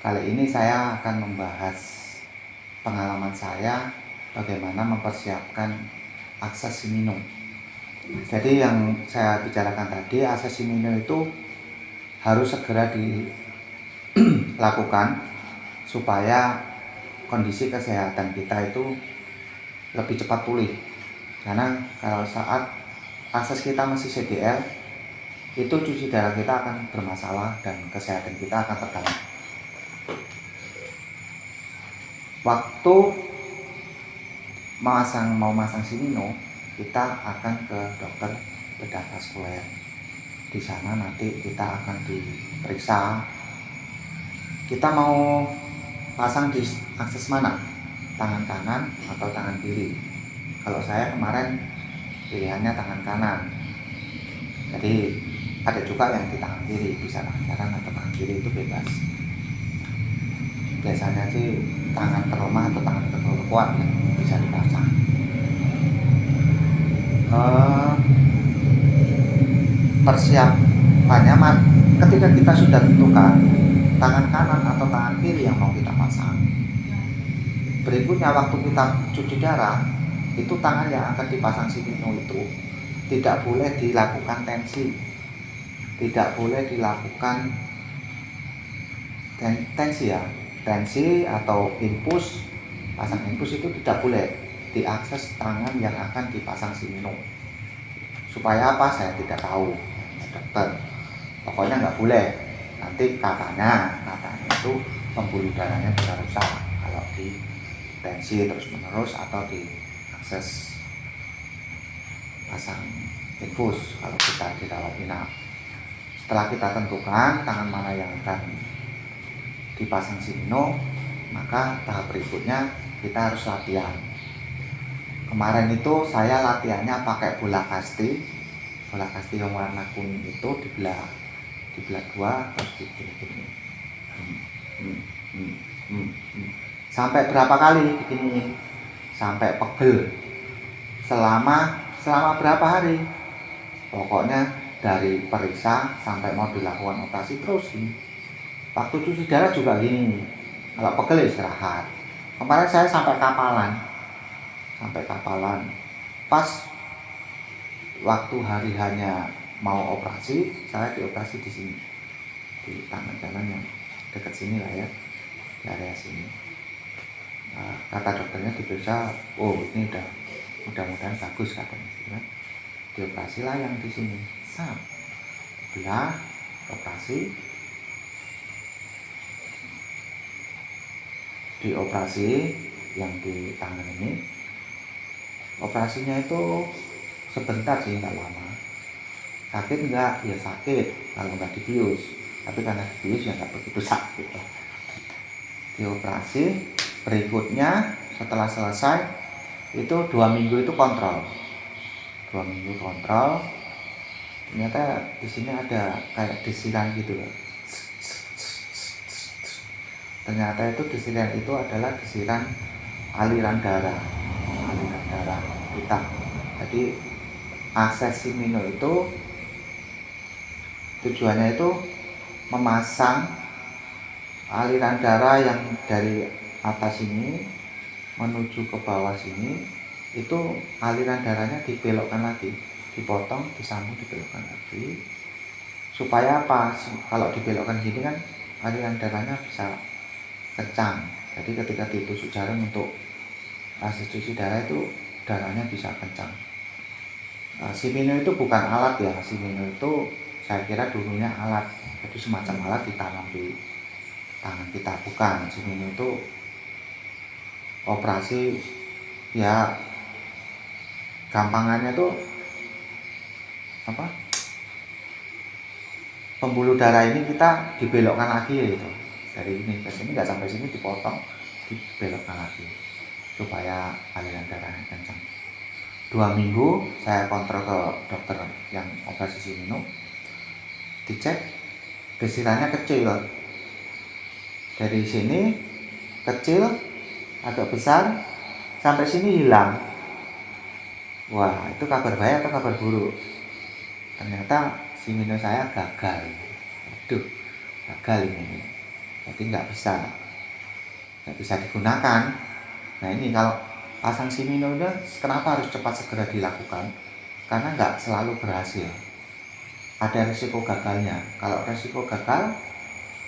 Kali ini saya akan membahas pengalaman saya bagaimana mempersiapkan aksesimino. Jadi yang saya bicarakan tadi, aksesimino itu harus segera dilakukan supaya kondisi kesehatan kita itu lebih cepat pulih. Karena kalau saat akses kita masih CDL, itu cuci darah kita akan bermasalah dan kesehatan kita akan terganggu. Waktu mau masang simino, kita akan ke dokter bedah vaskuler. Di sana nanti kita akan diperiksa. Kita mau pasang di akses mana? Tangan kanan atau tangan kiri? Kalau saya kemarin pilihannya tangan kanan. Jadi ada juga yang di tangan kiri, bisa tangan kanan atau tangan kiri, itu bebas. Biasanya sih tangan terlemah atau tangan terkuat yang bisa dipasang. Persiapannya ketika kita sudah tentukan tangan kanan atau tangan kiri yang mau kita pasang, berikutnya waktu kita cuci darah, itu tangan yang akan dipasang simino itu tidak boleh dilakukan tensi, tidak boleh dilakukan tensi atau infus. Pasang infus itu tidak boleh diakses tangan yang akan dipasang simino. Supaya apa? Saya tidak tahu, dokter. Pokoknya nggak boleh. Nanti katanya itu pembuluh darahnya bisa rusak kalau di tensi terus menerus atau diakses pasang infus kalau kita dirawat inap. Setelah kita tentukan tangan mana yang akan dipasang simino, maka tahap berikutnya kita harus latihan. Kemarin itu saya latihannya pakai bola kasti yang warna kuning itu dibelah dua, terus begini. Sampai berapa kali begini? Sampai pegel. Selama berapa hari? Pokoknya dari periksa sampai mau dilakukan operasi terus ini. Waktu cuci darah juga gini. Kalau pegel istirahat. Kemarin saya sampai kapalan. Pas waktu hari hanya mau operasi, saya dioperasi di sini, di tangan kanan yang dekat sini lah ya, di area sini. Kata dokternya diperiksa, oh ini udah mudah-mudahan bagus katanya. Dioperasi lah yang di sini, belah, operasi, dioperasi yang di tangan ini. Operasinya itu sebentar sih, nggak lama. Sakit enggak? Ya sakit kalau nggak dibius, tapi karena dibius ya nggak begitu sakit. Dioperasi, berikutnya setelah selesai itu 2 minggu itu kontrol. 2 minggu kontrol. Ternyata di sini ada kayak desiran gitu loh. Ternyata itu desiran itu adalah desiran aliran darah kita. Jadi aksesimino itu tujuannya itu memasang aliran darah yang dari atas ini menuju ke bawah sini. Itu aliran darahnya dibelokkan lagi, dipotong, disambung, dibelokkan lagi. Supaya apa? Kalau dibelokkan gini kan aliran darahnya bisa kencang. Jadi ketika ditusuk jarum untuk akses cuci darah itu darahnya bisa kencang. Simino itu bukan alat ya. Simino itu saya kira dulunya alat, jadi semacam alat ditanam di tangan kita. Bukan, simino itu operasi ya, gampangannya tuh apa, pembuluh darah ini kita dibelokkan lagi gitu, dari ini ke sini, nggak sampai sini, dipotong, dibelokkan lagi supaya aliran darahnya kencang. 2 minggu saya kontrol ke dokter yang operasi simino, dicek desirannya kecil, dari sini kecil agak besar sampai sini hilang. Wah, itu kabar baik atau kabar buruk? Ternyata simino saya gagal. Gagal ini. jadi nggak bisa digunakan. Nah ini kalau pasang Shimino kenapa harus cepat segera dilakukan, karena nggak selalu berhasil, ada risiko gagalnya. Kalau risiko gagal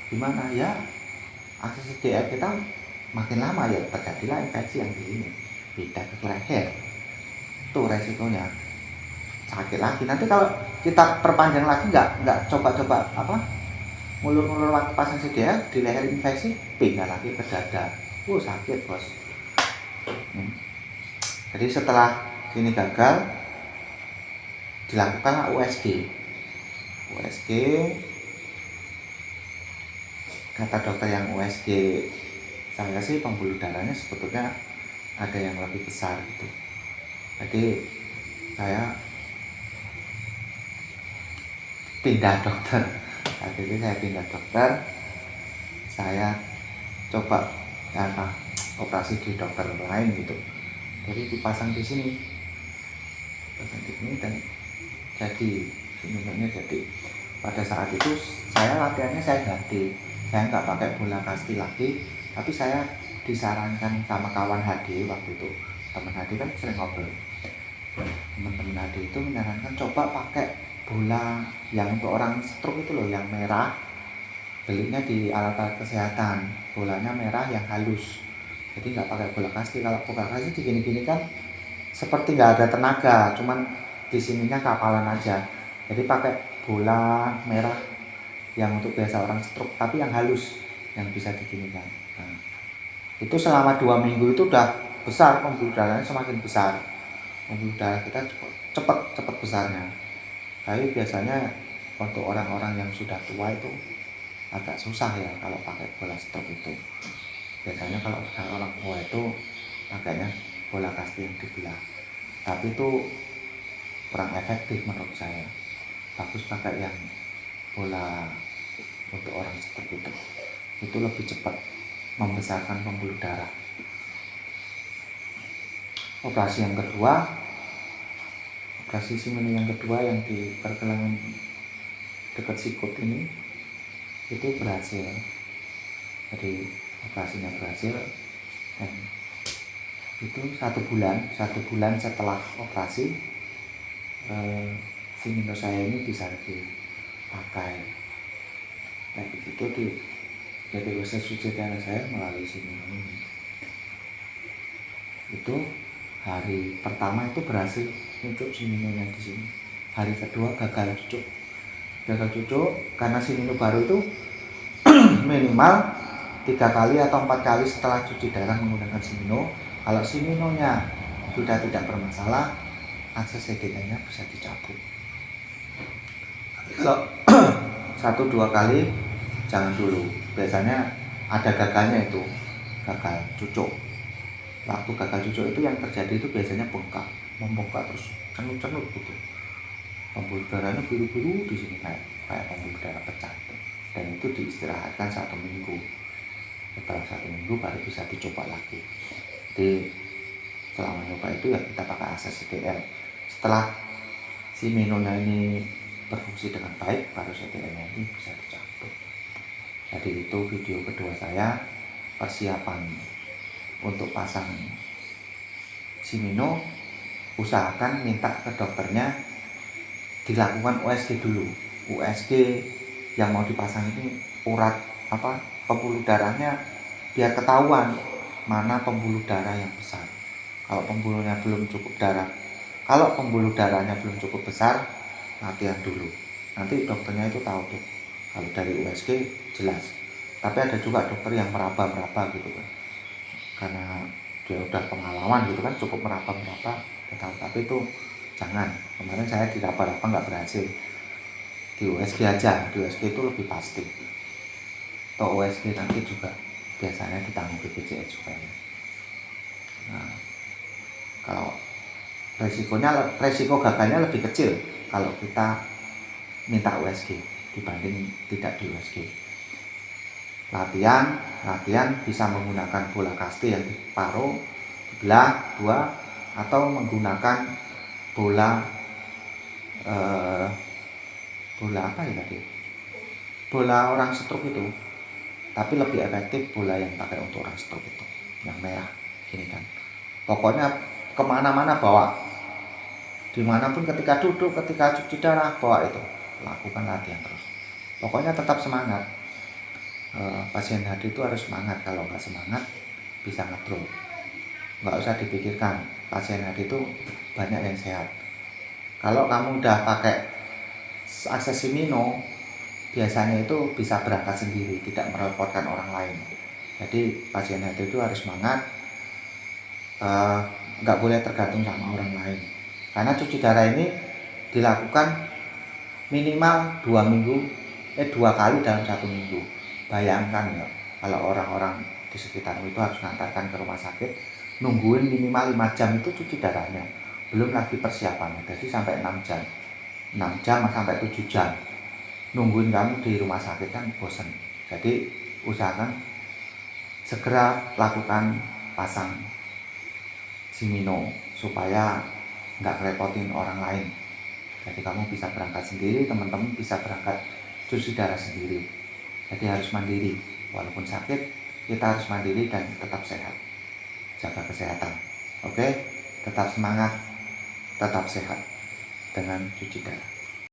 gimana ya, akses CDR kita makin lama ya terjadilah infeksi yang di sini, beda ke leher, itu resikonya sakit lagi. Nanti kalau kita perpanjang lagi, nggak coba-coba ngulur-ngulur waktu pasang CDR di leher infeksi, pindah lagi ke dada, sakit bos. Jadi setelah ini gagal, dilakukanlah USG. Kata dokter yang USG saya sih pembuluh darahnya sebetulnya ada yang lebih besar gitu. Jadi saya pindah dokter. Saya coba operasi di dokter lain gitu. Jadi dipasang di sini dan jadi pada saat itu saya latihannya saya ganti, saya nggak pakai bola kasti lagi, tapi saya disarankan sama kawan HD waktu itu, teman HD kan sering ngobrol, teman-teman HD itu menyarankan coba pakai bola yang untuk orang stroke itu loh, yang merah, belinya di alat-alat kesehatan, bolanya merah yang halus, jadi nggak pakai bola kasti. Kalau bola kasti digini-gini kan seperti nggak ada tenaga, cuman di sininya kapalan aja. Jadi pakai bola merah yang untuk biasa orang stroke, tapi yang halus, yang bisa diginikan. Nah, itu selama 2 minggu itu udah besar, pembuluh darahnya semakin besar, pembuluh darah kita cepat besarnya. Tapi biasanya untuk orang-orang yang sudah tua itu agak susah ya kalau pakai bola stroke itu. Biasanya kalau orang tua itu pakainya bola kasti yang dibelah, tapi itu kurang efektif menurut saya. Bagus pakai yang bola untuk orang stroke itu lebih cepat membesarkan pembuluh darah. Operasi Shimino yang kedua yang di pergelangan dekat sikut ini itu berhasil. Jadi operasinya berhasil, dan itu 1 bulan setelah operasi Shimino saya ini bisa dipakai. Nah di situ jadi proses suci darah saya melalui Shimino ini. Itu hari pertama itu berhasil cucuk Shimino-nya di sini. Hari kedua gagal cucuk karena Shimino baru itu minimal 3 kali atau 4 kali setelah cuci darah menggunakan Shimino. Kalau Shimino-nya sudah tidak bermasalah, akses CDR-nya bisa dicabut. Kalau 1-2 kali jangan dulu, biasanya ada gagalnya, itu gagal cucuk. Waktu gagal cucuk itu yang terjadi itu biasanya membengkak terus cenut gitu, pembuluh darahnya biru-biru di sini kayak pembuluh darah pecah, dan itu diistirahatkan 1 minggu. Setelah 1 minggu baru bisa dicoba lagi. Jadi selama nyoba itu ya kita pakai akses CDR. Setelah Shimino-nya ini berfungsi dengan baik, baru CDR-nya ini bisa dicabut. Jadi itu video kedua saya, persiapan untuk pasang Shimino. Usahakan minta ke dokternya dilakukan USG dulu. USG yang mau dipasang ini urat pembuluh darahnya, biar ketahuan mana pembuluh darah yang besar. Kalau pembuluh darahnya belum cukup besar, latihan dulu. Nanti dokternya itu tahu tuh. Kalau dari USG jelas. Tapi ada juga dokter yang meraba-meraba gitu kan, karena dia udah pengalaman gitu kan, cukup meraba-meraba. Tapi itu jangan. Kemarin saya diraba-raba nggak berhasil, di USG aja. Di USG itu lebih pasti. Atau USG nanti juga biasanya ditanggung BPJS juga ya. Nah, kalau resiko gagalnya lebih kecil kalau kita minta USG dibanding tidak di USG. Latihan bisa menggunakan bola kasti yang diparuh, dibelah 2, atau menggunakan bola apa ya tadi, bola orang stroke itu, tapi lebih efektif bola yang pakai untuk orang stroke itu, yang merah gini kan. Pokoknya kemana-mana bawa, dimanapun, ketika duduk, ketika cuci darah, bawa itu, lakukan latihan terus. Pokoknya tetap semangat. Pasien HD itu harus semangat, kalau nggak semangat bisa ngedrop. Nggak usah dipikirkan, pasien HD itu banyak yang sehat. Kalau kamu udah pakai Accessimino, biasanya itu bisa berangkat sendiri, tidak merepotkan orang lain. Jadi pasien HD itu harus semangat, nggak boleh tergantung sama orang lain. Karena cuci darah ini dilakukan minimal 2 kali dalam 1 minggu. Bayangkan ya, kalau orang-orang di sekitarmu itu harus mengantarkan ke rumah sakit, nungguin minimal 5 jam itu cuci darahnya, belum lagi persiapannya. Jadi sampai 6 jam 6 jam sampai 7 jam nungguin kamu di rumah sakit, kan bosen. Jadi usahakan segera lakukan pasang Simino supaya nggak repotin orang lain. Jadi kamu bisa berangkat sendiri, teman-teman bisa berangkat cuci darah sendiri. Jadi harus mandiri, walaupun sakit kita harus mandiri dan tetap sehat, jaga kesehatan. Oke, tetap semangat, tetap sehat dengan cuci darah.